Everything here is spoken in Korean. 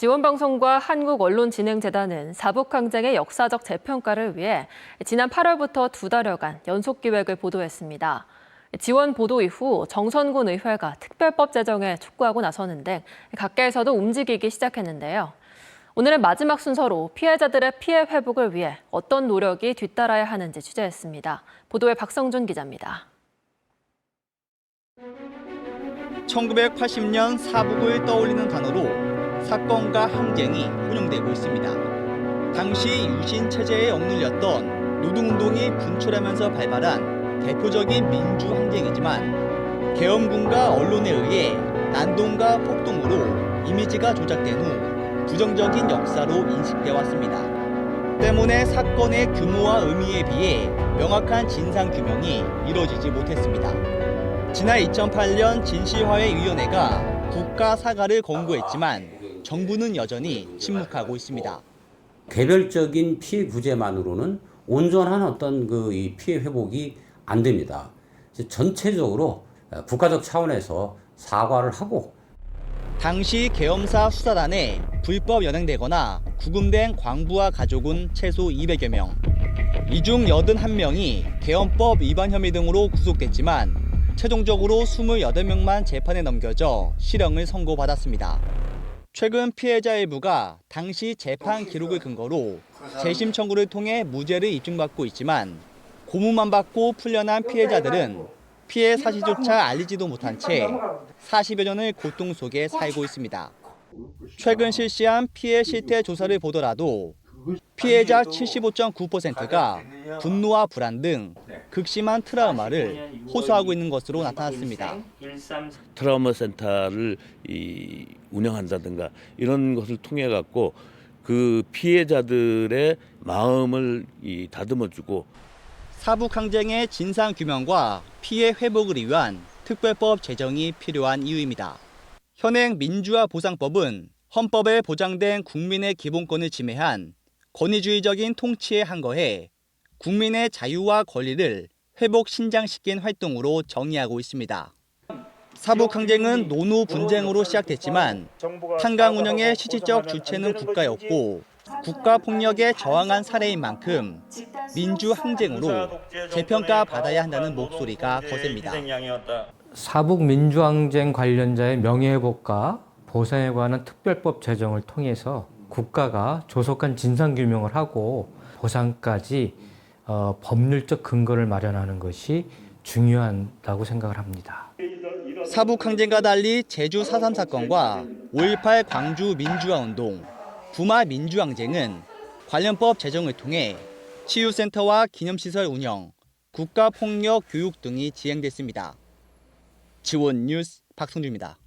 지원방송과 한국언론진흥재단은 사북항쟁의 역사적 재평가를 위해 지난 8월부터 2달여간 연속기획을 보도했습니다. 지원 보도 이후 정선군 의회가 특별법 제정에 촉구하고 나서는 등 각계에서도 움직이기 시작했는데요. 오늘은 마지막 순서로 피해자들의 피해 회복을 위해 어떤 노력이 뒤따라야 하는지 취재했습니다. 보도에 박성준 기자입니다. 1980년 사북을 떠올리는 단어로 사건과 항쟁이 혼용되고 있습니다. 당시 유신 체제에 억눌렸던 노동운동이 분출하면서 발발한 대표적인 민주항쟁이지만 계엄군과 언론에 의해 난동과 폭동으로 이미지가 조작된 후 부정적인 역사로 인식돼 왔습니다. 때문에 사건의 규모와 의미에 비해 명확한 진상규명이 이루어지지 못했습니다. 지난 2008년 진실화해위원회가 국가 사과를 권고했지만 정부는 여전히 침묵하고 있습니다. 개별적인 피해 구제만으로는 온전한 어떤 이 피해 회복이 안 됩니다. 전체적으로 국가적 차원에서 사과를 하고 당시 계엄사 수사단에 불법 연행되거나 구금된 광부와 가족은 최소 200여 명. 이 중 81명이 계엄법 위반 혐의 등으로 구속됐지만 최종적으로 28명만 재판에 넘겨져 실형을 선고받았습니다. 최근 피해자 일부가 당시 재판 기록을 근거로 재심 청구를 통해 무죄를 입증받고 있지만 고문만 받고 풀려난 피해자들은 피해 사실조차 알리지도 못한 채 40여 년을 고통 속에 살고 있습니다. 최근 실시한 피해 실태 조사를 보더라도 피해자 75.9%가 분노와 불안 등 극심한 트라우마를 호소하고 있는 것으로 나타났습니다. 트라우마 센터를 운영한다든가 이런 것을 통해 갖고 그 피해자들의 마음을 다듬어주고 사북항쟁의 진상규명과 피해 회복을 위한 특별법 제정이 필요한 이유입니다. 현행 민주화보상법은 헌법에 보장된 국민의 기본권을 침해한 권위주의적인 통치에 한거해 국민의 자유와 권리를 회복 신장시킨 활동으로 정의하고 있습니다. 사북항쟁은 노노 분쟁으로 시작됐지만 탄광 운영의 실질적 주체는 국가였고 국가폭력에 저항한 사례인 만큼 민주항쟁으로 재평가받아야 한다는 목소리가 거셉니다. 사북 민주항쟁 관련자의 명예회복과 보상에 관한 특별법 제정을 통해서 국가가 조속한 진상규명을 하고 보상까지 법률적 근거를 마련하는 것이 중요하다고 생각을 합니다. 사북항쟁과 달리 제주 4.3 사건과 5.18 광주 민주화운동, 부마 민주항쟁은 관련법 제정을 통해 치유센터와 기념시설 운영, 국가폭력 교육 등이 지행됐습니다. 지원 뉴스 박성주입니다.